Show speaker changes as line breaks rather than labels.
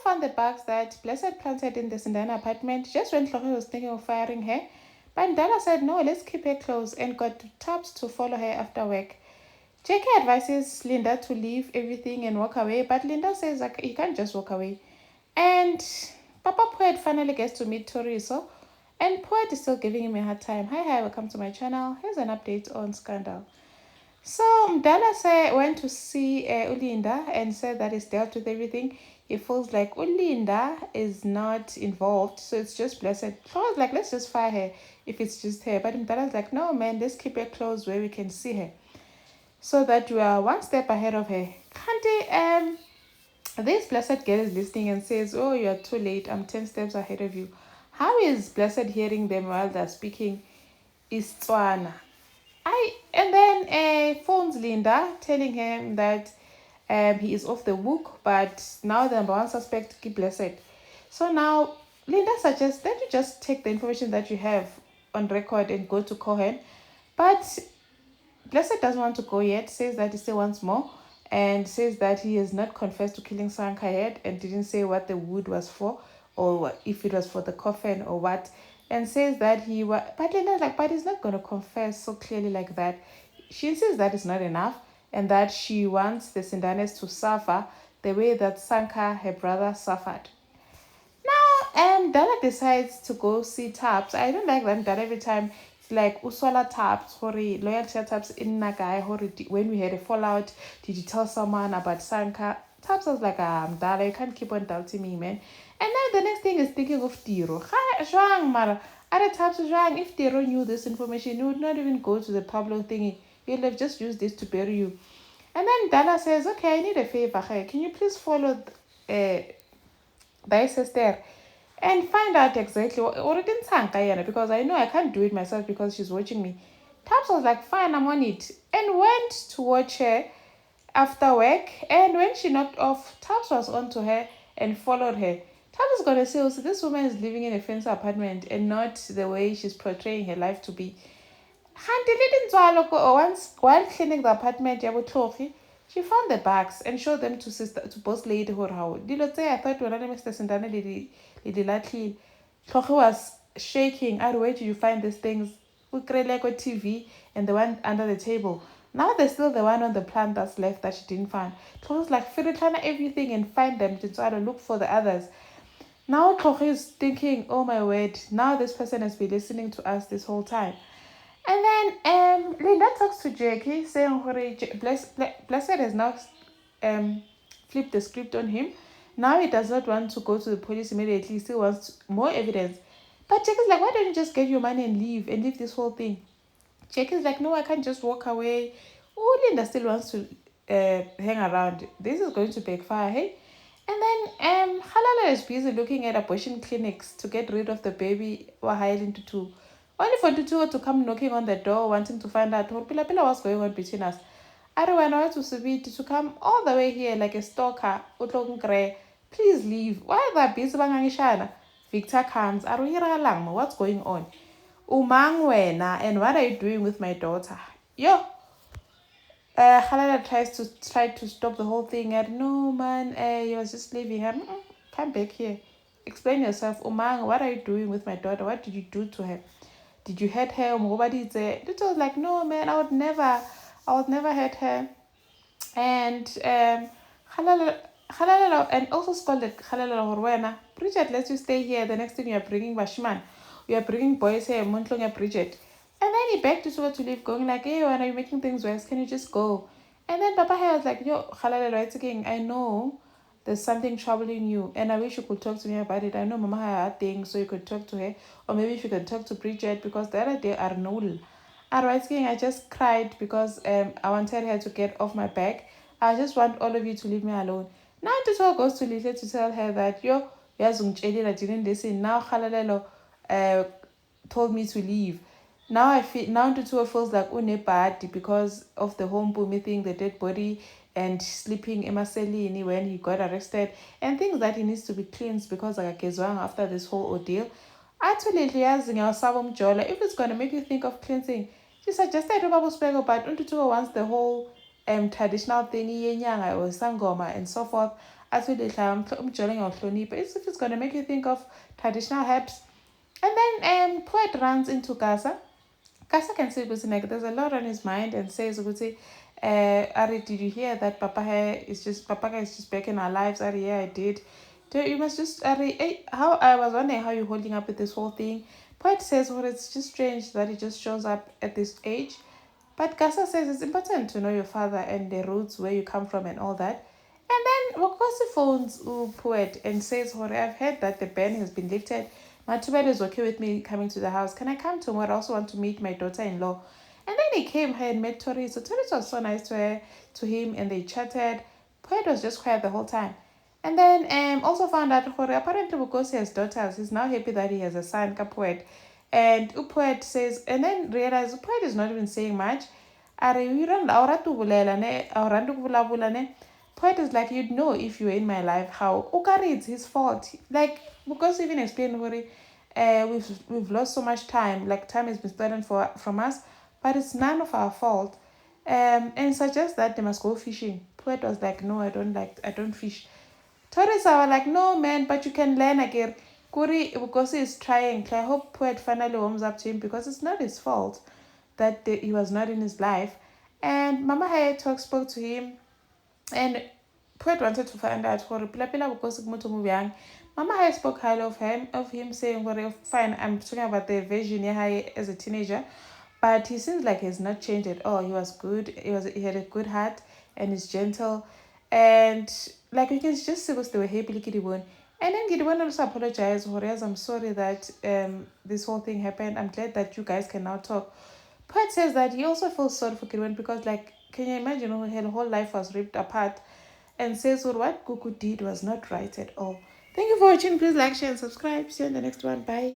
found the bags that Blessed planted in the Sindane apartment just when Tlogwe was thinking of firing her. But Ndala said, no, let's keep her close and got Taps to follow her after work. JK advises Linda to leave everything and walk away, but Linda says like he can't just walk away. And Papa Poet finally gets to meet Toriso, and Poet is still giving him a hard time. Hi, welcome to my channel. Here's an update on Scandal. So Mdala went to see Ulinda and said that he's dealt with everything. He feels like Ulinda is not involved, so it's just Blessed. So I was like, let's just fire her if it's just her. But Mdala's like, no man, let's keep her close where we can see her, so that we are one step ahead of her. Kanti, this Blessed girl is listening and says, oh, you are too late. I'm 10 steps ahead of you. How is Blessed hearing them while they're speaking? Is Tswana. And then phones Linda telling him that he is off the hook, but now the number one suspect keep Blessed. So now Linda suggests that you just take the information that you have on record and go to Cohen. But Blessed doesn't want to go yet, says that he still wants more, and says that he has not confessed to killing Sanka yet and didn't say what the wood was for, or if it was for the coffin or what, and says that he was. But Linda's like, but he's not going to confess so clearly like that. She insists that it's not enough and that she wants the Sindanes to suffer the way that Sanka, her brother, suffered. Now, Dala decides to go see Taps. I don't like that every time it's like Uswala Taps, hori loyal Taps in Nagai, hori when we had a fallout, did you tell someone about Sanka? Taps was like, Dala, you can't keep on doubting me, man. And now the next thing is thinking of Tiro. Mara. Other Taps, if Tiro knew this information, he would not even go to the Pablo thingy. He'll have just used this to bury you. And then Dala says, okay, I need a favor. Can you please follow thy sister and find out exactly what it didn't, because I know I can't do it myself because she's watching me. Taps was like, fine, I'm on it, and went to watch her after work. And when she knocked off, Taps was on to her and followed her. Taps is gonna say also, this woman is living in a fancy apartment and not the way she's portraying her life to be. Once while cleaning the apartment, she found the bags and showed them to boss lady how. I thought when I Mr. Sindane lady was shaking. Where did you find these things? We create like a TV and the one under the table. Now there's still the one on the plant that's left that she didn't find. Tlhogo like Firitana everything and find them to try to look for the others. Now Tlhogo is thinking, oh my word, now this person has been listening to us this whole time. And then Linda talks to Jackie saying Blessed has now flipped the script on him. Now he does not want to go to the police immediately. He still wants more evidence. But Jackie's like, why don't you just get your money and leave this whole thing? Jackie's like, no, I can't just walk away. Oh, Linda still wants to hang around. This is going to backfire, hey? And then Halala is busy looking at abortion clinics to get rid of the baby Wahai Tutu. Only for Tutu to come knocking on the door, wanting to find out what what's going on between us. I don't want to Subit to come all the way here like a stalker. Please leave. Why are they busy bangangishana? Victor comes. What's going on? Umang wena, and what are you doing with my daughter? Yo. Halala tries to stop the whole thing. And no man, he was just leaving. Come back here. Explain yourself. Umang, what are you doing with my daughter? What did you do to her? Did you hurt her? It was like, no man, I would never hurt her. And Halala and also scolded Halala Horwena. Bridget lets you stay here. The next thing you are bringing Bashman. You are bringing boys here, Montlonga Bridget. And then he begged to leave, going like, hey, when are you making things worse? Can you just go? And then Papa was like, yo, Halala, it's again. I know there's something troubling you, and I wish you could talk to me about it. I know Mama had things, so you could talk to her, or maybe if you could talk to Bridget, because the other day Arnold. I just cried because I wanted her to get off my back. I just want all of you to leave me alone. Now Tutu goes to Lisa to tell her that I didn't listen. Now Halalelo told me to leave. Now Tutu feels like bad because of the home booming thing, the dead body, and sleeping Emaselini when he got arrested, and things that he needs to be cleansed because after this whole ordeal. Actually, if it's going to make you think of cleansing, she suggested Spego, but Untutu wants the whole traditional thing, or Sangoma, and so forth. as we did if it's gonna make you think of traditional herbs. And then Poet runs into Gaza. Gaza can say like there's a lot on his mind and says Ari, did you hear that Papa is just back in our lives? Ari, yeah, I did. You must just Ari, how I was wondering how you're holding up with this whole thing. Poet says, well, it's just strange that he just shows up at this age. But Gaza says it's important to know your father and the roots where you come from and all that. And then Wakosi phones Poet and says, I've heard that the ban has been lifted. Matubel is okay with me coming to the house. Can I come tomorrow? I also want to meet my daughter-in-law. And then he came here and met Tori. So Tori was so nice to him, and they chatted. Poet was just quiet the whole time. And then also found out apparently because he has daughters, he's now happy that he has a son, Poet. And Poet says, and then realized Poet is not even saying much. Poet is like, you'd know if you were in my life how Okari, it's his fault. Like, because even explained we've lost so much time, like time has been stolen from us, but it's none of our fault. And suggests that they must go fishing. Poet was like, no, I don't fish. Tourists are like, no man, but you can learn again. Kuri because he's trying. I hope Poet finally warms up to him because it's not his fault that he was not in his life. And Mama Haya spoke to him, and Poet wanted to find out for Pila because Mama Haya spoke highly of him saying, well, fine, I'm talking about the version as a teenager, but he seems like he's not changed at all. He was good. He had a good heart and he's gentle. And like you can just see they were happy Gideon. And then Gideon also apologized. Horace, I'm sorry that this whole thing happened. I'm glad that you guys can now talk. Pat says that he also feels sorry for Gideon because, like, can you imagine her whole life was ripped apart, and says well, what Kuku did was not right at all. Thank you for watching. Please like, share, and subscribe. See you in the next one. Bye.